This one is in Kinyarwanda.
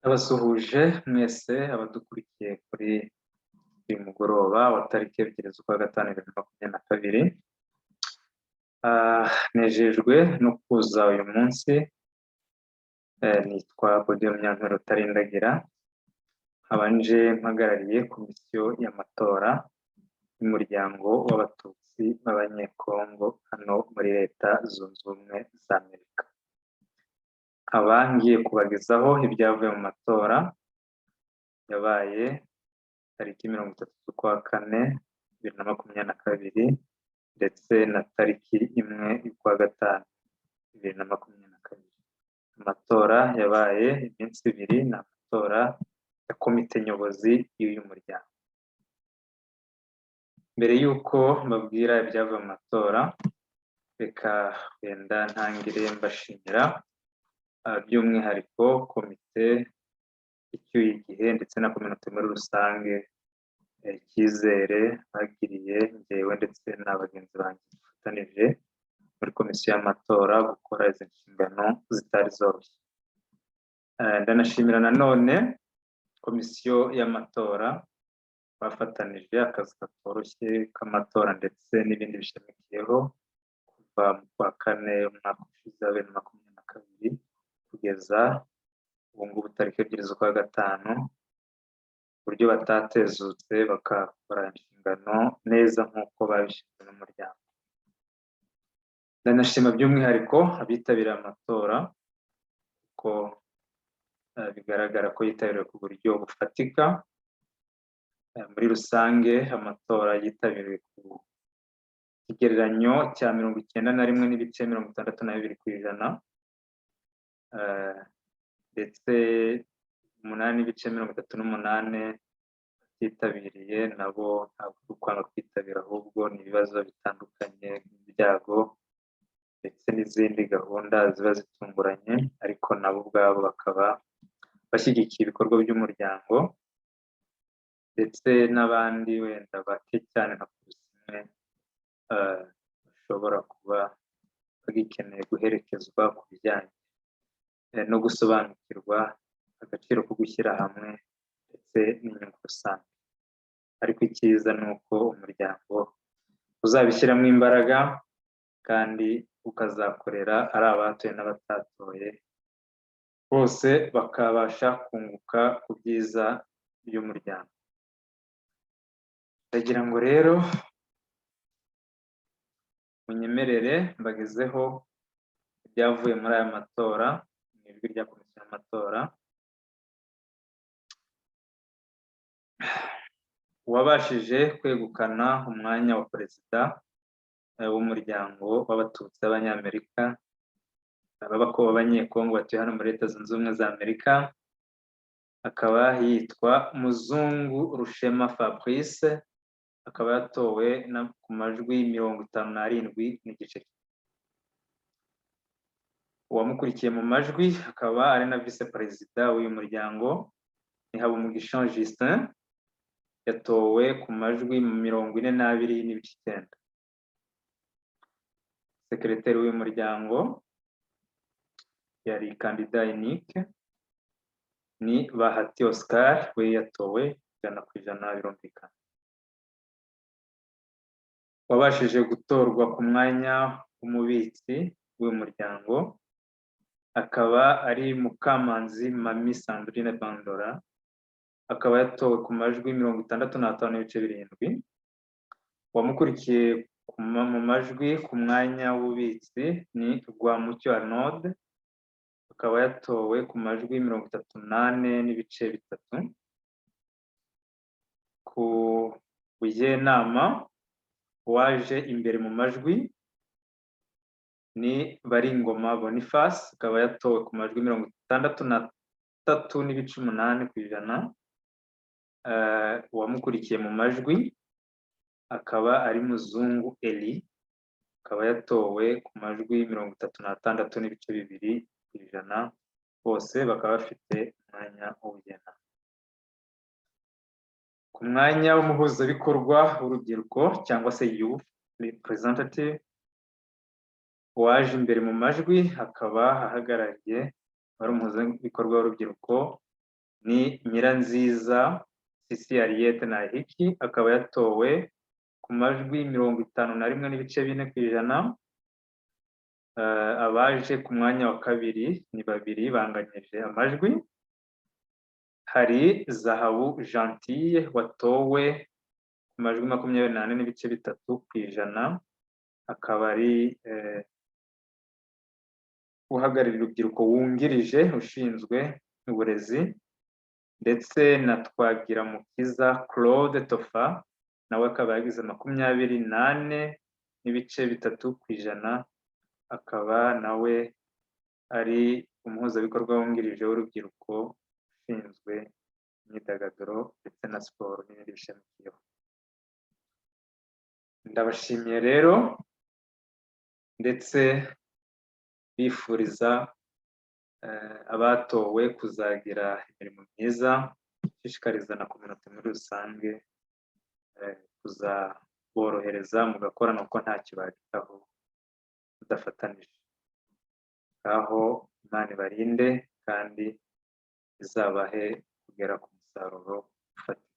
abasuhuje mwese abadukurikiye kuri uyu mugoroba wa tariki 2 z'ukwa gatanu 2022. Nejejwe no kuza uyu munsi. Nitwa Bodiyo Munyankore Rutarindagira, abanje mpagarariye komisiyo y'amatora y'umuryango w'abatutsi b'abanyekongo hano muri Leta Zunze Ubumwe za Amerika. Ngiye kubagezaho ibyavuye mu matora yabaye tariki 30 z'ukwa kane 2022 ndetse na tariki 1 y'ukwa gatanu 2022. Amatora yabaye iminsi ibiri, ni amatora ya komite nyobozi y'uyu muryango. Mbere y'uko mbabwira ibyavuye mu matora, reka wenda ntangire mbashimira by'umwihariko komite icyuye igihe ndetse na kominote muri rusange icyizere bagiriye njyewe ndetse na bagenzi banjye dufatanije muri komisiyo y'amatora gukora izi nshingano zitari zoroshye. Ndanashimira nanone komisiyo y'amatora bafatanije akazi katoroshye k'amatora ndetse n'ibindi bishamikiyeho kuva mu kwa kane umwaka ushize wa 2022 kugeza ubu ngubu tariki 2 z'ukwa gatanu, uburyo batatezutse bakakora inshingano neza nk'uko babishinzwe n'umuryango. Ndanashima by'umwihariko abitabiriye amatora kuko bigaragara ko yitabiriwe ku buryo bufatika. Muri rusange amatora yitabiriwe ku kigereranyo cya 91.62%, ndetse 8.38% batitabiriye nabo ntabwo ukwanga kwitabira, ahubwo ni ibibazo bitandukanye n'ibyago ndetse n'izindi gahunda ziba zitunguranye, ariko nabo ubwabo bakaba bashyigikiye ibikorwa by'umuryango, ndetse n'abandi wenda bake cyane nka Kusimwe bashobora kuba bagikeneye guherekezwa ku bijyanye no gusobanukirwa agaciro ko gushyira hamwe ndetse n'inyungu rusange. Ariko icyiza ni uko umuryango uzabishyiramo imbaraga kandi ukazakorera ari abatoye n'abatatoye, bose bakabasha kunguka ku byiza by'umuryango. Ndagira ngo rero munyemerere mbagezeho ibyavuye muri aya matora mu ijwi rya komisiyo y'amatora. Uwabashije kwegukana umwanya wa perezida w'umuryango w'abatutsi b'abanyamerika b'abanyekongo batuye hano muri Leta Zunze Ubumwe za Amerika akaba yitwa Muzungu Rushema Fabrice, akaba yatowe ku majwi 57.9%. Uwamukurikiye mu majwi akaba ari na vice perezida w'uyu muryango ni Habumugisha Justin, yatowe ku majwi 42.9%. Sekreteri w'uyu muryango yari kandida unique ni Bahati Oscar, we yatowe 100% birumvikana. Wabashije gutorwa ku mwanya w'umubitsi w'uyu muryango akaba ari Mukamanzi Mami Sandrine Bandora, akaba yatowe ku majwi 65.7%. Wamukurikiye mu majwi ku mwanya w'ububitsi ni Rwamucyo Arnold, akaba yatowe ku majwi 38.3%. Ku Buyenama waje imbere mu majwi ni Baringoma Boniface, akaba yatowe ku majwi 63.8%. Uwamukurikiye mu majwi akaba ari Muzungu Eli, akaba yatowe ku majwi 36.2%. Bose bakaba bafite umwanya w'ubugena. Ku mwanya w'umuhuzabikorwa w'urubyiruko cyangwa se youth representative waje imbere mu majwi akaba ahagarariye wari umuhuzabikorwa w'urubyiruko ni Nyiranziza Sisi Harriet Nahiki, akaba yatowe ku majwi 51 n'ibice 4 ku ijana. Abaje ku mwanya wa kabiri ni babiri banganyije amajwi. Hari Zahabu Gentille watowe ku majwi 24 n'ibice 3 ku ijana, akaba ari uhagararira urubyiruko wungirije ushinzwe uburezi, ndetse na Twagiramukiza Claude Tofa nawe akaba yagize 28 n'ibice 3 ku ijana, akaba nawe ari umuhuzabikorwa wungirije w'urubyiruko ushinzwe imyidagaduro ndetse na siporo n'ibindi bishamikiyeho. Ndabashimiye rero ndetse bifuriza abatowe kuzagira imirimo myiza, ishishikariza na kominote muri rusange kuzaborohereza mugakorana kuko ntacyo bageraho mudafatanije. Aho Imana ibarinde kandi izabahe kugera ku musaruro ufatika.